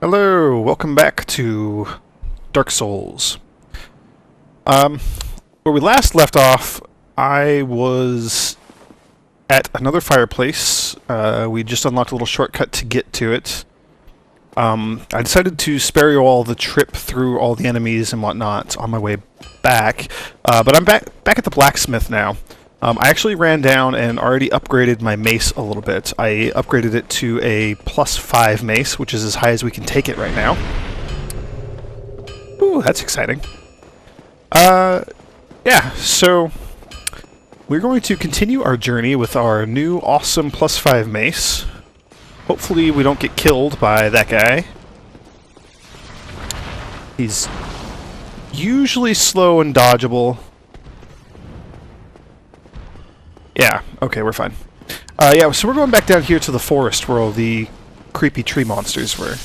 Hello, welcome back to Dark Souls. Where we last left off, I was at another fireplace. We just unlocked a little shortcut to get to it. I decided to spare you all the trip through all the enemies and whatnot on my way back, but I'm back at the blacksmith now. I actually ran down and already upgraded my mace a little bit. I upgraded it to a +5 mace, which is as high as we can take it right now. Ooh, that's exciting. Yeah, so we're going to continue our journey with our new awesome +5 mace. Hopefully we don't get killed by that guy. He's usually slow and dodgeable. Yeah, okay, we're fine. Yeah, so we're going back down here to the forest where all the creepy tree monsters were.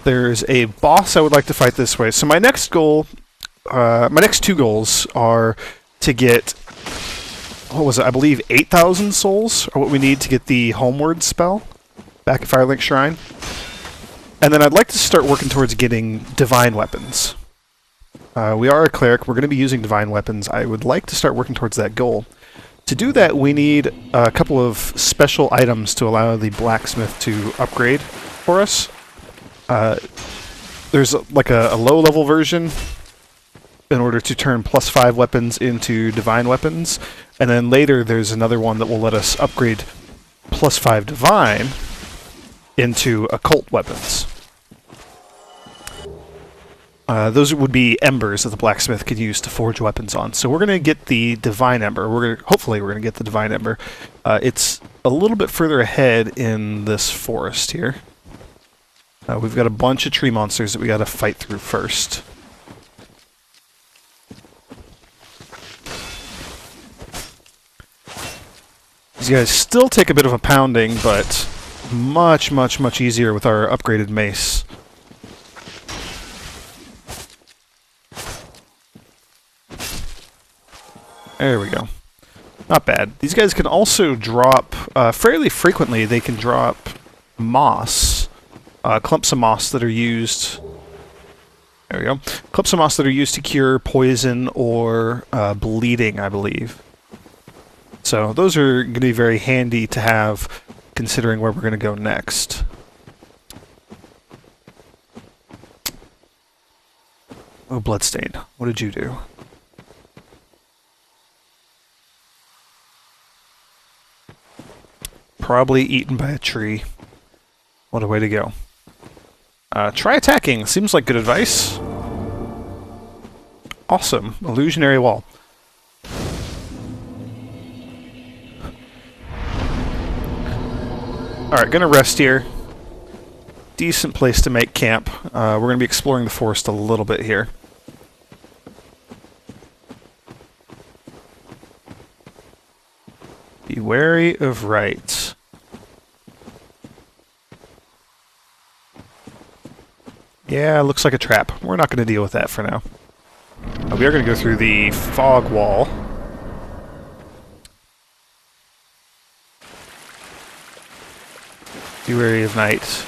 There's a boss I would like to fight this way. So my next goal, my next two goals are to get, what was it, I believe 8,000 souls are what we need to get the Homeward spell back at Firelink Shrine. And then I'd like to start working towards getting divine weapons. We are a cleric, we're going to be using divine weapons. I would like to start working towards that goal. To do that, we need a couple of special items to allow the blacksmith to upgrade for us. There's like a low-level version in order to turn +5 weapons into divine weapons, and then later there's another one that will let us upgrade +5 divine into occult weapons. Those would be embers that the blacksmith could use to forge weapons on. So we're going to get the divine ember. Hopefully we're going to get the divine ember. It's a little bit further ahead in this forest here. We've got a bunch of tree monsters that we got to fight through first. These guys still take a bit of a pounding, but much, much, much easier with our upgraded mace. There we go. Not bad. These guys can also drop, fairly frequently, they can drop moss. Clumps of moss that are used... There we go. Clumps of moss that are used to cure poison or bleeding, I believe. So those are going to be very handy to have, considering where we're going to go next. Oh, Bloodstain. What did you do? Probably eaten by a tree. What a way to go. Try attacking. Seems like good advice. Awesome. Illusionary wall. Alright, gonna rest here. Decent place to make camp. We're gonna be exploring the forest a little bit here. Be wary of right. Yeah, looks like a trap. We're not going to deal with that for now. We are going to go through the fog wall. Be wary of night.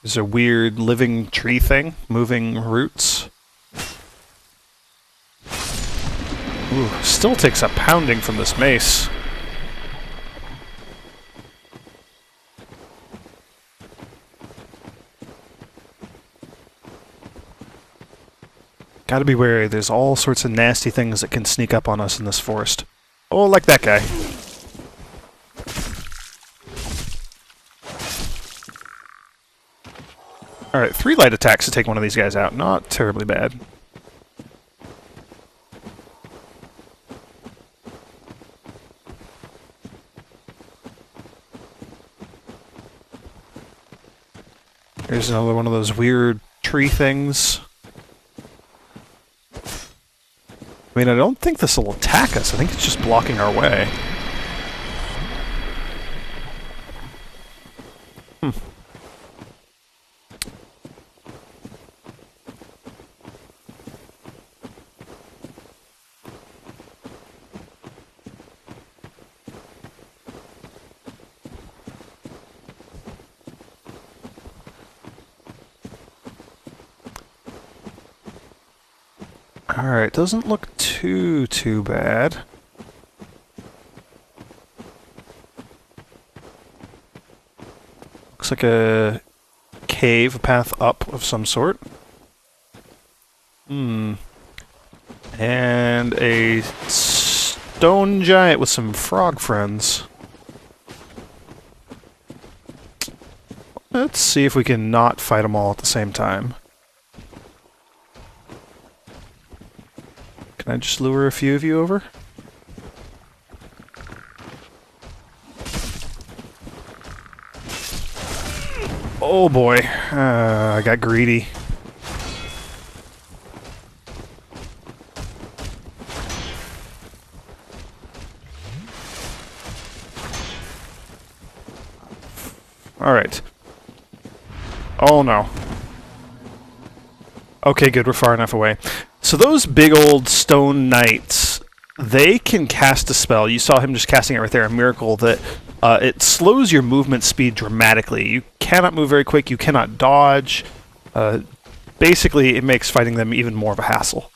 There's a weird living tree thing, moving roots. Ooh, still takes a pounding from this mace. Gotta be wary, there's all sorts of nasty things that can sneak up on us in this forest. Oh, like that guy. Alright, 3 light attacks to take one of these guys out. Not terribly bad. There's another one of those weird tree things. I mean, I don't think this will attack us. I think it's just blocking our way. Alright, doesn't look too bad. Looks like a cave, a path up of some sort. And a stone giant with some frog friends. Let's see if we can not fight them all at the same time. Can I just lure a few of you over? Oh boy, I got greedy. Alright. Oh no. Okay, good, we're far enough away. So those big old stone knights, they can cast a spell. You saw him just casting it right there, a miracle that it slows your movement speed dramatically. You cannot move very quick, you cannot dodge. Basically, it makes fighting them even more of a hassle.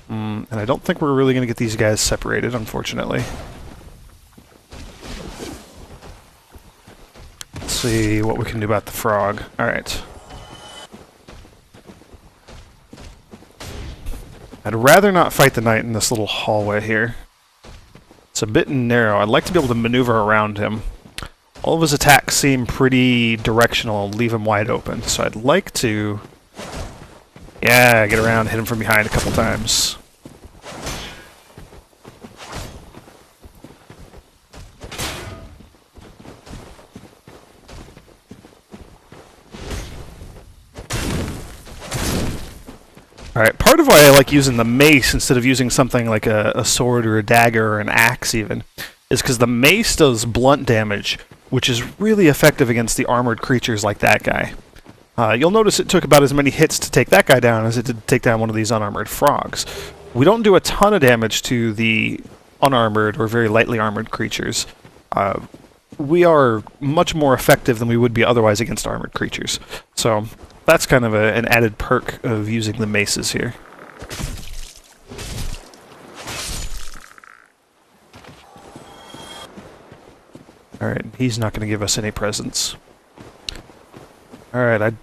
And I don't think we're really going to get these guys separated, unfortunately. Let's see what we can do about the frog. Alright. I'd rather not fight the knight in this little hallway here. It's a bit narrow. I'd like to be able to maneuver around him. All of his attacks seem pretty directional, leave him wide open. So I'd like to... yeah, get around, hit him from behind a couple times. Alright, part of why I like using the mace instead of using something like a sword or a dagger or an axe even, is because the mace does blunt damage, which is really effective against the armored creatures like that guy. You'll notice it took about as many hits to take that guy down as it did to take down one of these unarmored frogs. We don't do a ton of damage to the unarmored or very lightly armored creatures. We are much more effective than we would be otherwise against armored creatures. So that's kind of an added perk of using the maces here. Alright, he's not going to give us any presents. Alright, I'd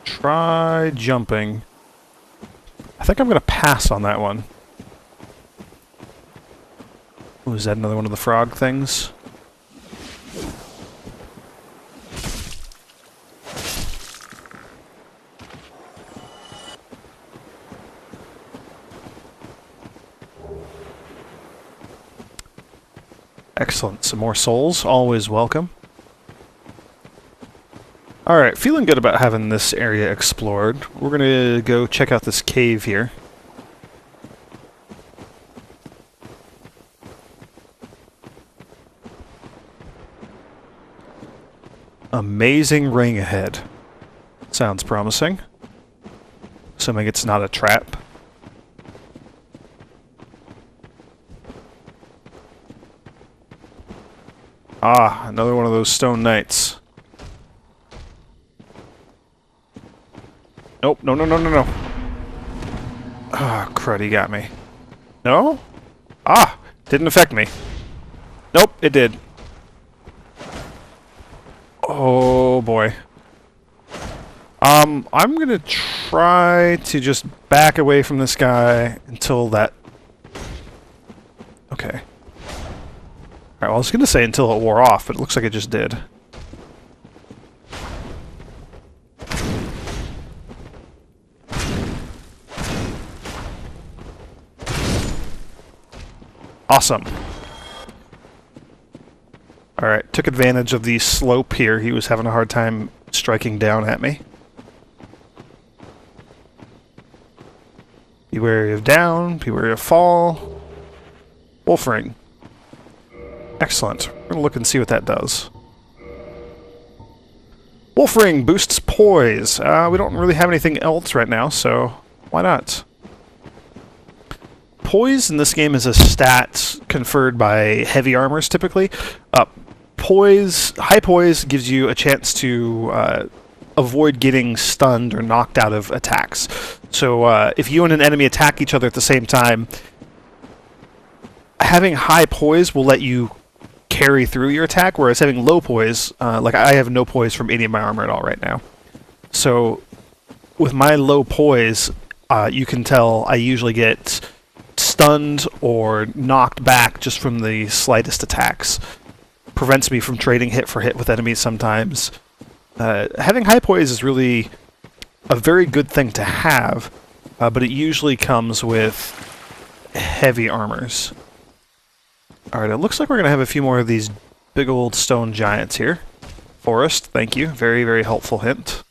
try jumping. I think I'm going to pass on that one. Ooh, is that another one of the frog things? Excellent. Some more souls. Always welcome. Alright, feeling good about having this area explored. We're going to go check out this cave here. Amazing ring ahead. Sounds promising. Assuming it's not a trap. Ah, another one of those stone knights. Nope, no. Ah, crud, he got me. No? Ah, didn't affect me. Nope, it did. Oh, boy. I'm gonna try to just back away from this guy until that... okay. Alright, well, I was gonna say until it wore off, but it looks like it just did. Awesome. Alright, took advantage of the slope here. He was having a hard time striking down at me. Be wary of down, be wary of fall. Wolf ring. Excellent. We're going to look and see what that does. Wolf ring boosts poise. We don't really have anything else right now, so why not? Poise in this game is a stat conferred by heavy armors, typically. high poise gives you a chance to avoid getting stunned or knocked out of attacks. So if you and an enemy attack each other at the same time, having high poise will let you carry through your attack, whereas having low poise, like I have no poise from any of my armor at all right now. So with my low poise, you can tell I usually get stunned or knocked back just from the slightest attacks. Prevents me from trading hit for hit with enemies sometimes. Having high poise is really a very good thing to have, but it usually comes with heavy armors. Alright, it looks like we're going to have a few more of these big old stone giants here. Forest, thank you. Very, very helpful hint.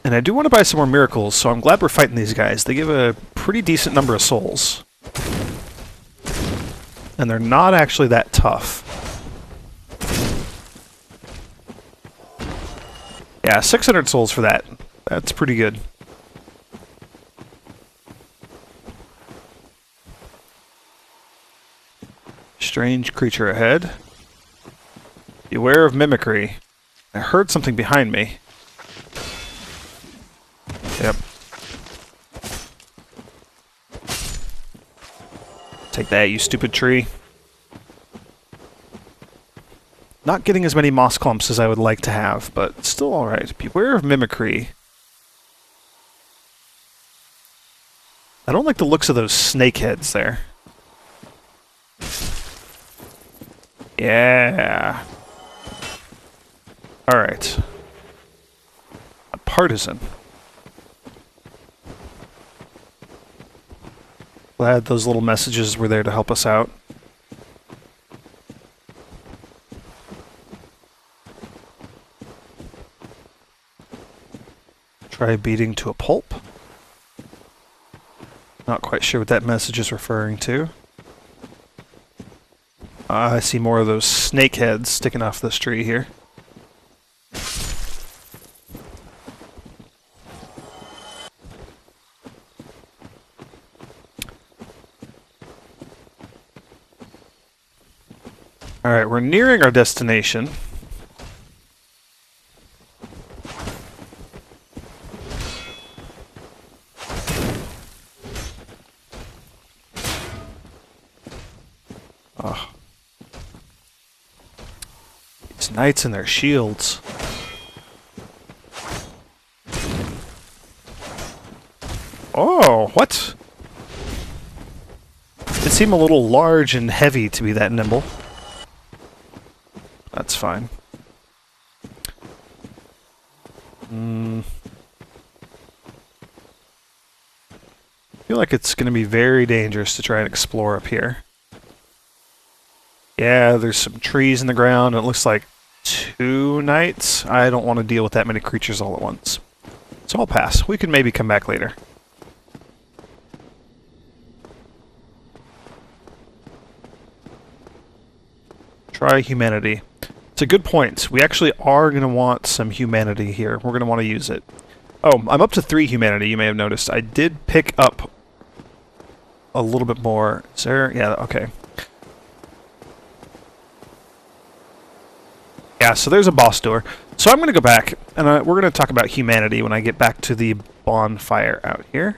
And I do want to buy some more miracles, so I'm glad we're fighting these guys. They give a pretty decent number of souls. And they're not actually that tough. Yeah, 600 souls for that. That's pretty good. Strange creature ahead. Beware of mimicry. I heard something behind me. Yep. Take that, you stupid tree. Not getting as many moss clumps as I would like to have, but still alright. Beware of mimicry. I don't like the looks of those snake heads there. Yeah. Alright. A partisan. Glad those little messages were there to help us out. Try beating to a pulp. Not quite sure what that message is referring to. I see more of those snake heads sticking off this tree here. Alright, we're nearing our destination. Oh. These knights and their shields. Oh, what? They seem a little large and heavy to be that nimble. That's fine. I feel like it's going to be very dangerous to try and explore up here. Yeah, there's some trees in the ground. It looks like 2 knights. I don't want to deal with that many creatures all at once. So I'll pass. We can maybe come back later. Try humanity. It's a good point. We actually are going to want some humanity here. We're going to want to use it. Oh, I'm up to 3 humanity, you may have noticed. I did pick up a little bit more. Is there? Yeah, okay. Yeah, so there's a boss door. So I'm going to go back, and we're going to talk about humanity when I get back to the bonfire out here.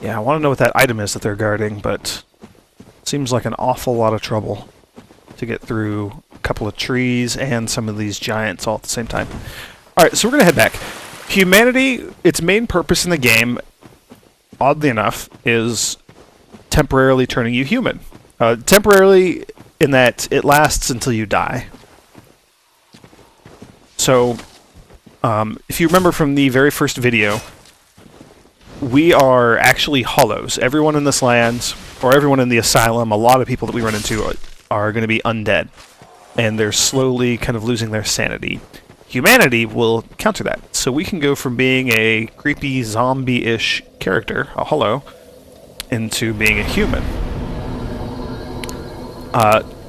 Yeah, I want to know what that item is that they're guarding, but it seems like an awful lot of trouble to get through a couple of trees and some of these giants all at the same time. Alright, so we're going to head back. Humanity, its main purpose in the game, oddly enough, is temporarily turning you human. Temporarily in that it lasts until you die. So, if you remember from the very first video, we are actually hollows. Everyone in this land, or everyone in the asylum, a lot of people that we run into are going to be undead. And they're slowly kind of losing their sanity. Humanity will counter that. So we can go from being a creepy zombie-ish character, a hollow, into being a human.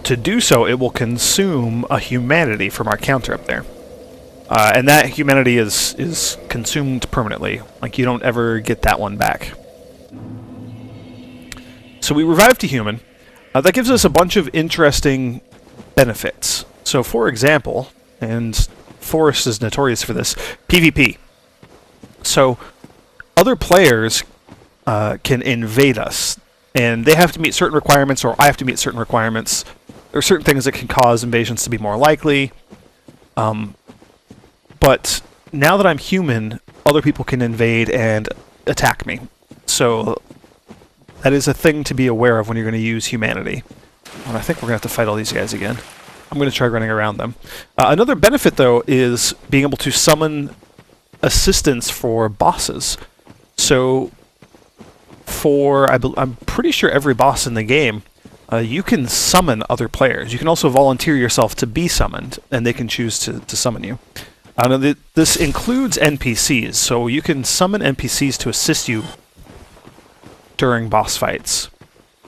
to do so, it will consume a humanity from our counter up there. And that humanity is consumed permanently. Like, you don't ever get that one back. So we revive to human. That gives us a bunch of interesting benefits. So, for example, and Forest is notorious for this, PvP. So, other players can invade us, and they have to meet certain requirements, or I have to meet certain requirements. There are certain things that can cause invasions to be more likely. But now that I'm human, other people can invade and attack me. So that is a thing to be aware of when you're going to use humanity. And I think we're going to have to fight all these guys again. I'm going to try running around them. Another benefit, though, is being able to summon assistance for bosses. So I'm pretty sure every boss in the game, you can summon other players. You can also volunteer yourself to be summoned, and they can choose to summon you. Now, this includes NPCs, so you can summon NPCs to assist you during boss fights.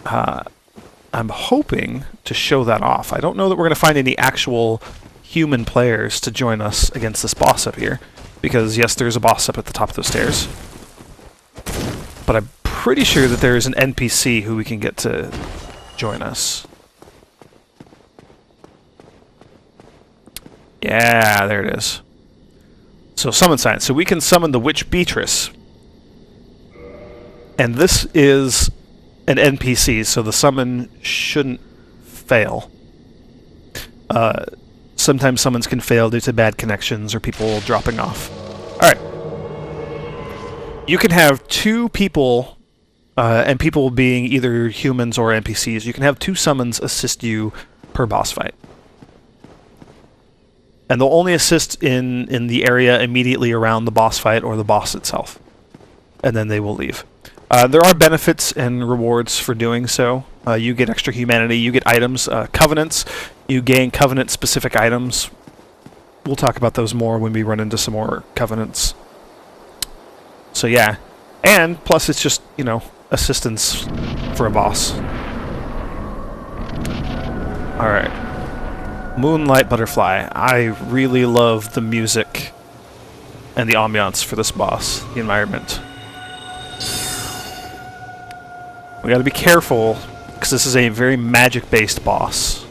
I'm hoping to show that off. I don't know that we're going to find any actual human players to join us against this boss up here, because yes, there's a boss up at the top of those stairs. But I'm pretty sure that there is an NPC who we can get to join us. Yeah, there it is. So summon science. So we can summon the Witch Beatrice. And this is an NPC, so the summon shouldn't fail. Sometimes summons can fail due to bad connections or people dropping off. Alright. You can have two people, and people being either humans or NPCs, you can have two summons assist you per boss fight. And they'll only assist in the area immediately around the boss fight or the boss itself. And then they will leave. There are benefits and rewards for doing so. You get extra humanity, you get items, covenants, you gain covenant-specific items. We'll talk about those more when we run into some more covenants. So yeah. And, plus it's just, you know, assistance for a boss. Alright. Moonlight Butterfly. I really love the music and the ambiance for this boss, the environment. We gotta be careful, because this is a very magic-based boss.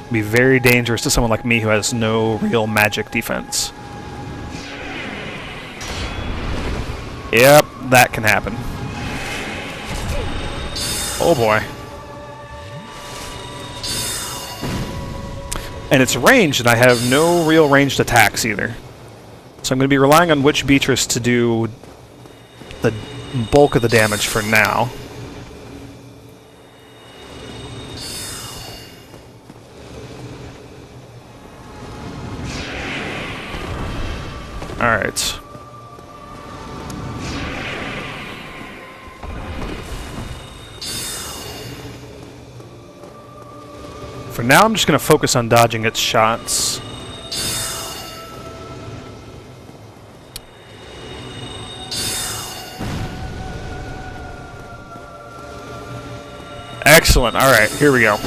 It'd be very dangerous to someone like me who has no real magic defense. Yep, that can happen. Oh boy. And it's ranged, and I have no real ranged attacks either. So I'm going to be relying on Witch Beatrice to do the bulk of the damage for now. Alright. For now, I'm just going to focus on dodging its shots. Excellent. Alright, here we go.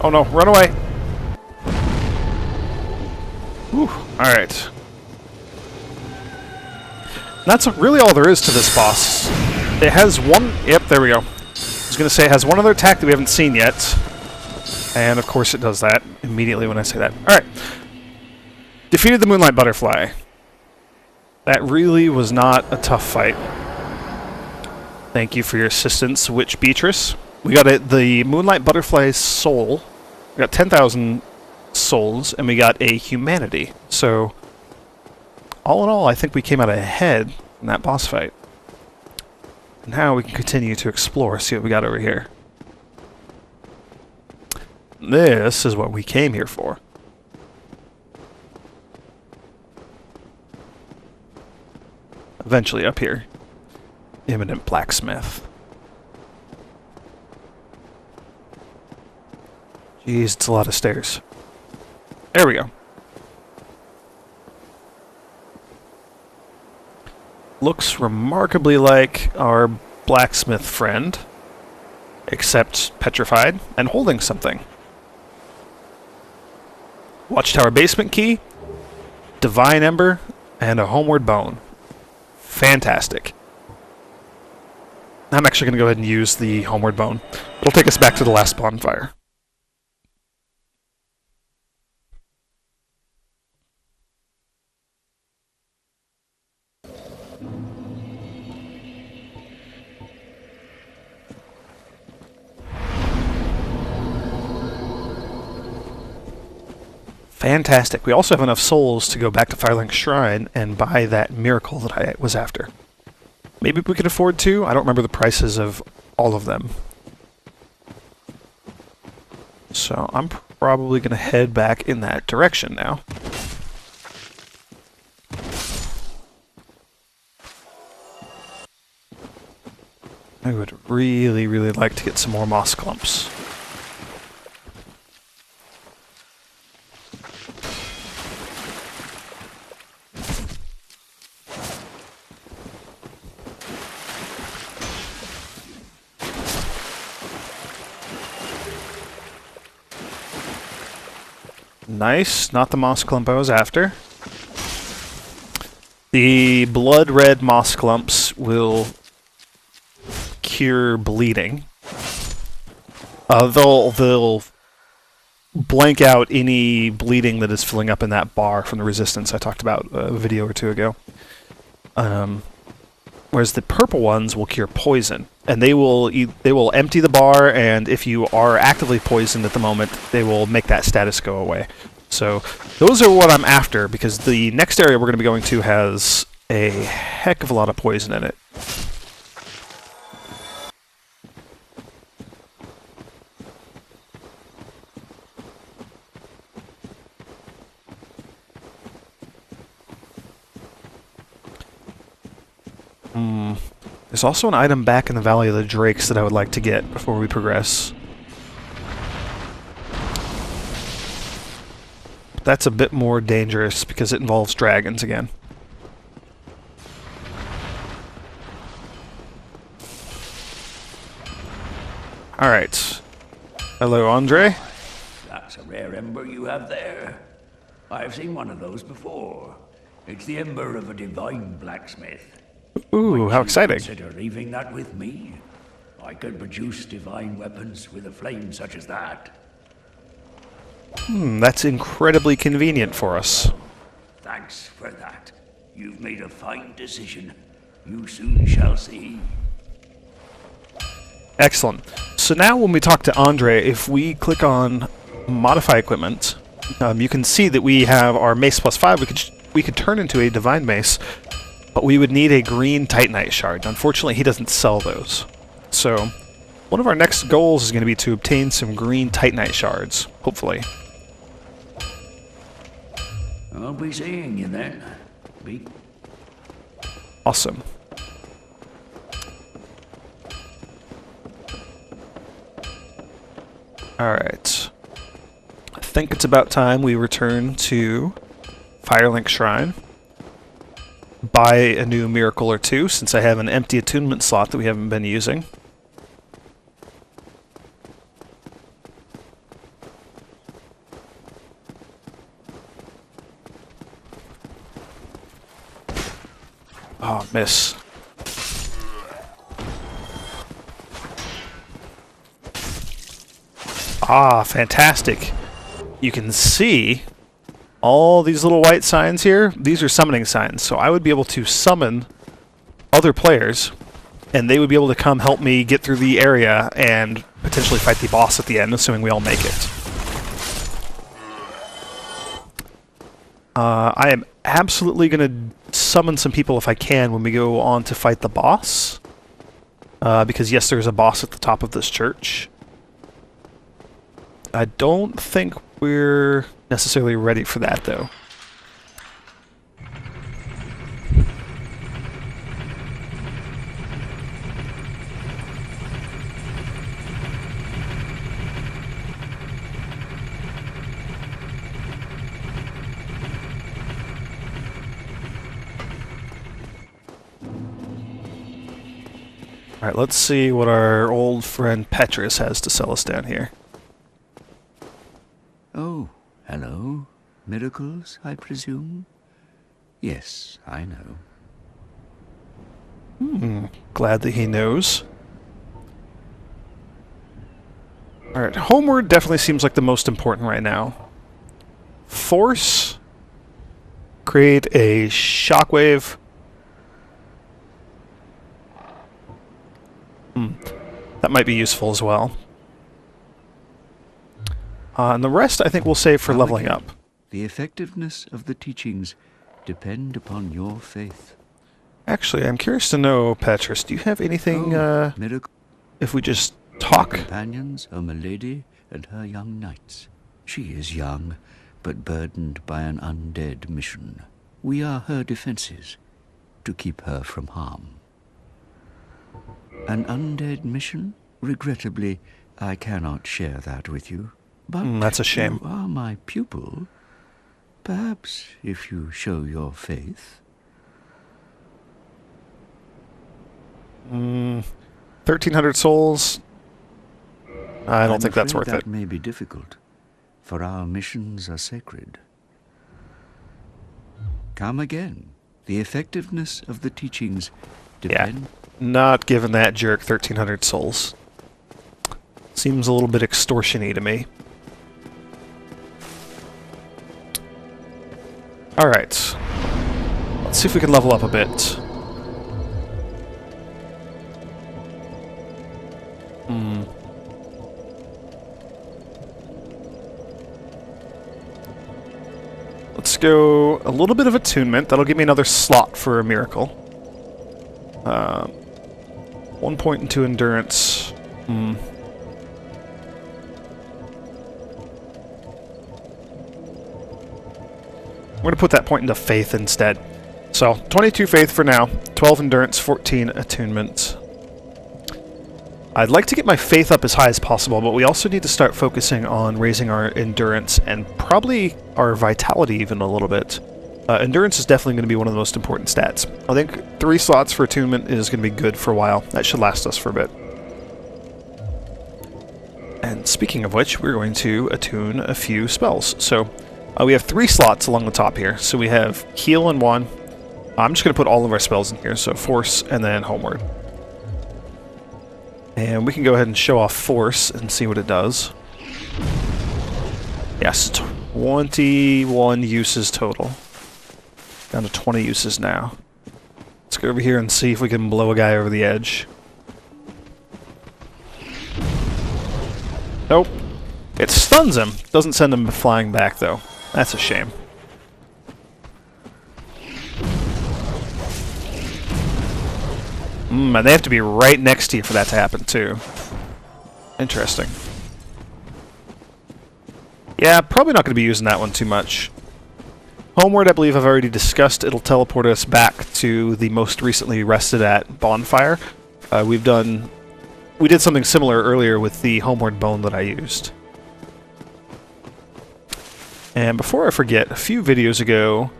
Oh no, run away! Whew, alright. That's really all there is to this boss. It has one... Yep, there we go. I was going to say it has one other attack that we haven't seen yet. And of course it does that immediately when I say that. Alright. Defeated the Moonlight Butterfly. That really was not a tough fight. Thank you for your assistance, Witch Beatrice. We got the Moonlight Butterfly's soul. We got 10,000 souls, and we got a humanity. So, all in all, I think we came out ahead in that boss fight. Now we can continue to explore, see what we got over here. This is what we came here for. Eventually up here. Imminent Blacksmith. Jeez, it's a lot of stairs. There we go. Looks remarkably like our blacksmith friend, except petrified and holding something. Watchtower basement key, divine ember, and a homeward bone. Fantastic. I'm actually going to go ahead and use the homeward bone. It'll take us back to the last bonfire. Fantastic. We also have enough souls to go back to Firelink's Shrine and buy that miracle that I was after. Maybe we could afford to. I don't remember the prices of all of them. So I'm probably going to head back in that direction now. I would really, really like to get some more moss clumps. Nice, not the moss clump I was after. The blood red moss clumps will cure bleeding. They'll blank out any bleeding that is filling up in that bar from the resistance I talked about a video or two ago. Whereas the purple ones will cure poison, and they will empty the bar, and if you are actively poisoned at the moment, they will make that status go away. So those are what I'm after, because the next area we're going to be going to has a heck of a lot of poison in it. There's also an item back in the Valley of the Drakes that I would like to get before we progress. That's a bit more dangerous because it involves dragons again. Alright. Hello, Andre. That's a rare ember you have there. I've seen one of those before. It's the ember of a divine blacksmith. Ooh, how exciting. Consider leaving that with me. I could produce divine weapons with a flame such as that. That's incredibly convenient for us. Thanks for that. You've made a fine decision. You soon shall see. Excellent. So now when we talk to Andre, if we click on Modify Equipment, you can see that we have our Mace +5. We could turn into a Divine Mace, but we would need a green Titanite shard. Unfortunately, he doesn't sell those. So one of our next goals is going to be to obtain some green Titanite shards, hopefully. I'll be seeing you then. Awesome. Alright. I think it's about time we return to Firelink Shrine. Buy a new miracle or two, since I have an empty attunement slot that we haven't been using. Oh, miss. Ah, fantastic. You can see all these little white signs here. These are summoning signs, so I would be able to summon other players, and they would be able to come help me get through the area and potentially fight the boss at the end, assuming we all make it. I am absolutely going to summon some people if I can when we go on to fight the boss. Because yes, there's a boss at the top of this church. I don't think we're necessarily ready for that, though. Alright, let's see what our old friend Petrus has to sell us down here. Oh, hello. Miracles, I presume? Yes, I know. Glad that he knows. Alright, homeward definitely seems like the most important right now. Force. Create a shockwave. That might be useful as well. And the rest I think we'll save for leveling up. The effectiveness of the teachings depend upon your faith. Actually, I'm curious to know, Petrus, do you have anything, Miracle if we just talk? companions are Milady and her young knights. She is young, but burdened by an undead mission. We are her defenses, to keep her from harm. An undead mission? Regrettably, I cannot share that with you. But That's a shame. you are my pupil. Perhaps if you show your faith. 1,300 souls? I don't think that's worth that it. may be difficult, for our missions are sacred. Come again. The effectiveness of the teachings depend. Not giving that jerk 1,300 souls. Seems a little bit extortion-y to me. Alright. Let's see if we can level up a bit. Let's go a little bit of attunement. That'll give me another slot for a miracle. 1 point into endurance. We're going to put that point into faith instead. So, 22 faith for now, 12 endurance, 14 attunement. I'd like to get my faith up as high as possible, but we also need to start focusing on raising our endurance and probably our vitality even a little bit. Endurance is definitely going to be one of the most important stats. I think 3 slots for attunement is going to be good for a while. That should last us for a bit. And speaking of which, we're going to attune a few spells. So, we have 3 slots along the top here. So we have heal in 1. I'm just going to put all of our spells in here. So force and then homeward. And we can go ahead and show off force and see what it does. Yes, 21 uses total. Down to 20 uses now. Let's go over here and see if we can blow a guy over the edge. Nope. It stuns him. Doesn't send him flying back, though. That's a shame. And they have to be right next to you for that to happen, too. Interesting. Yeah, probably not going to be using that one too much. Homeward, I believe I've already discussed. It'll teleport us back to the most recently rested at bonfire. We did something similar earlier with the homeward bone that I used. And before I forget, a few videos ago,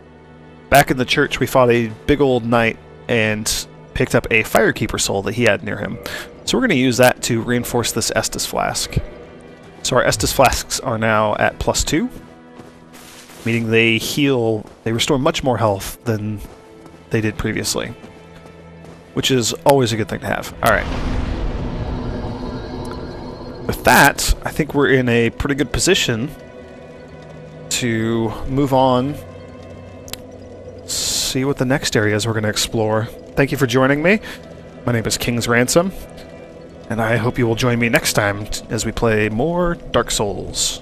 back in the church, we fought a big old knight and picked up a firekeeper soul that he had near him. So we're going to use that to reinforce this Estus flask. So our Estus flasks are now at +2, meaning they restore much more health than they did previously, which is always a good thing to have. Alright. With that, I think we're in a pretty good position to move on, see what the next areas we're going to explore. Thank you for joining me. My name is King's Ransom, and I hope you will join me next time as we play more Dark Souls.